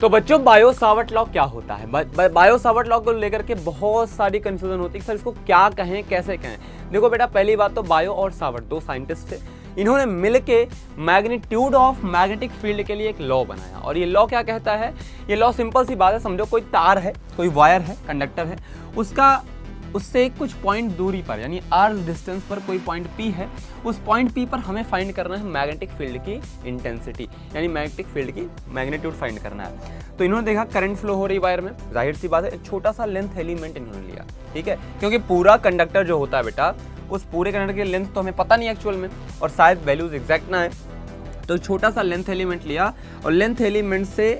तो बच्चों Biot Savart law क्या होता है? बायो सावर्ट लॉ को लेकर के बहुत सारी कंफ्यूजन होती है, सर इसको क्या कहें कैसे कहें। देखो बेटा, पहली बात तो बायो और सावर्ट दो साइंटिस्ट थे, इन्होंने मिलके मैग्नीट्यूड ऑफ मैग्नेटिक फील्ड के लिए एक लॉ बनाया। और ये लॉ क्या कहता है? ये लॉ सिंपल सी बात है, समझो कोई तार है, कोई वायर है, कंडक्टर है, उससे कुछ पॉइंट दूरी पर यानी आर डिस्टेंस पर कोई पॉइंट पी है, उस पॉइंट पी पर हमें फाइंड करना है मैग्नेटिक फील्ड की इंटेंसिटी यानी मैग्नेटिक फील्ड की मैग्नीट्यूड फाइंड करना है। तो इन्होंने देखा करंट फ्लो हो रही वायर में, जाहिर सी बात है एक छोटा सा लेंथ एलिमेंट इन्होंने लिया, ठीक है, क्योंकि पूरा कंडक्टर जो होता है बेटा, उस पूरे कंडक्टर की लेंथ तो हमें पता नहीं एक्चुअल में, और शायद वैल्यूज एग्जैक्ट ना है, तो छोटा सा लेंथ एलिमेंट लिया और लेंथ एलिमेंट से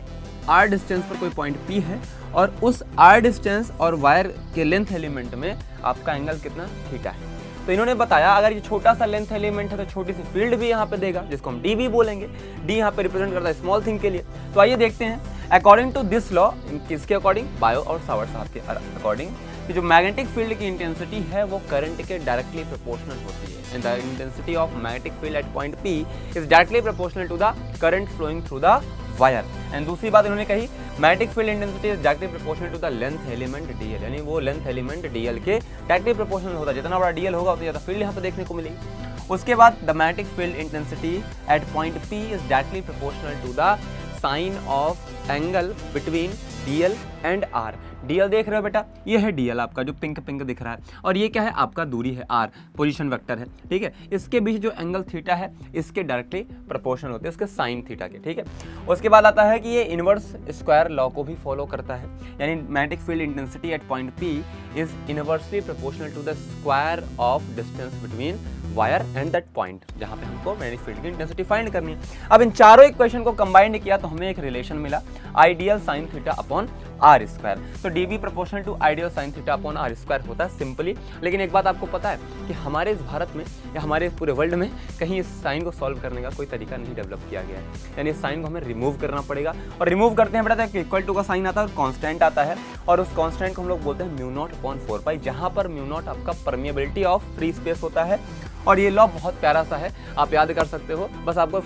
आर डिस्टेंस पर कोई पॉइंट पी है, और उस आर डिस्टेंस और वायर के लेंथ एलिमेंट में आपका एंगल कितना थीटा है। तो इन्होंने बताया अगर ये छोटा सा लेंथ एलिमेंट है तो छोटी सी फील्ड भी यहाँ पे देगा, जिसको हम डी भी बोलेंगे। डी यहाँ पे रिप्रेजेंट करता है स्मॉल थिंग के लिए। तो आइए देखते हैं अकॉर्डिंग टू दिस लॉ, किसके अकॉर्डिंग? बायो और सावर्ट साहब के अकॉर्डिंग, कि जो मैग्नेटिक फील्ड की इंटेंसिटी है वो करंट के डायरेक्टली प्रोपोर्शनल होती है, and the intensity of magnetic field at point P is directly proportional to the current flowing through the wire. And दूसरी बात इन्होंने कही magnetic field intensity is directly proportional to the length element DL, यानी वो length element DL के directly proportional होता है। जितना बड़ा डीएल होगा उतनी ज्यादा फील्ड यहाँ पे देखने को मिलेगी। उसके बाद the magnetic field intensity at point P is directly proportional to the sine of angle between DL and R. DL देख रहे हो बेटा, ये है डीएल आपका जो पिंक पिंक दिख रहा है, और ये क्या है? आपका दूरी है आर, पोजीशन वेक्टर है, ठीक है। इसके बीच जो एंगल थीटा है इसके डायरेक्टली प्रोपोर्शनल होते हैं उसके साइन थीटा के, ठीक है। उसके बाद आता है कि ये इनवर्स स्क्वायर लॉ को भी फॉलो करता है, यानी magnetic field intensity at point P is inversely proportional to the square of distance between wire and that point, जहां पे हमको मैग्नेटिक फील्ड की इंटेंसिटी फाइंड करनी है। अब इन चारों इक्वेशन को कंबाइन किया तो हमें एक रिलेशन मिला, ideal sine theta upon R square. तो D B proportional to ideal sine theta upon R square होता है सिंपली। लेकिन एक बात आपको पता है कि हमारे इस भारत में या हमारे इस पूरे वर्ल्ड में कहीं इस साइन को सॉल्व करने का कोई तरीका नहीं डेवलप किया गया है, यानी इस साइन को हमें रिमूव करना पड़ेगा। और रिमूव करते हैं बेटा तो इक्वल टू का साइन आता है और कॉन्स्टेंट आता है, और उस कॉन्स्टेंट को हम लोग बोलते हैं म्यू नॉट अपॉन 4 पाई, जहां पर म्यू नॉट आपका परमिएबिलिटी ऑफ फ्री स्पेस होता है। और ये लॉ बहुत प्यारा सा है, आप याद कर सकते हो, बस आपको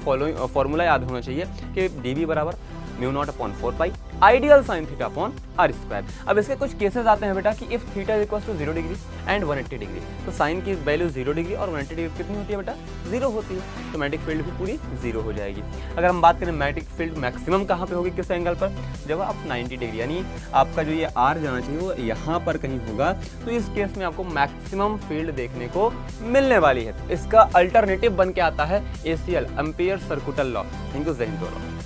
फॉर्मूला याद होना चाहिए कि डी बी बराबर mu naught upon 4 pi ideal sine theta upon R square. अब इसके कुछ केसेस आते हैं बेटा कि if theta is equal to 0 degree and 180 degree, तो साइन की वैल्यू 0 डिग्री और 180 डिग्री कितनी होती है बेटा? 0 होती है। तो मैग्नेटिक फील्ड भी पूरी 0 हो जाएगी। अगर हम बात करें मैग्नेटिक फील्ड मैक्सिमम कहाँ पे होगी, किस एंगल पर? जब आप 90 डिग्री, यानी आपका जो ये आर जाना चाहिए वो यहाँ पर कहीं होगा, तो इस केस में आपको मैक्सिमम फील्ड देखने को मिलने वाली है। इसका अल्टरनेटिव बन के आता है ACL, ampere सर्कुटल law. Thank you, जय हिंद।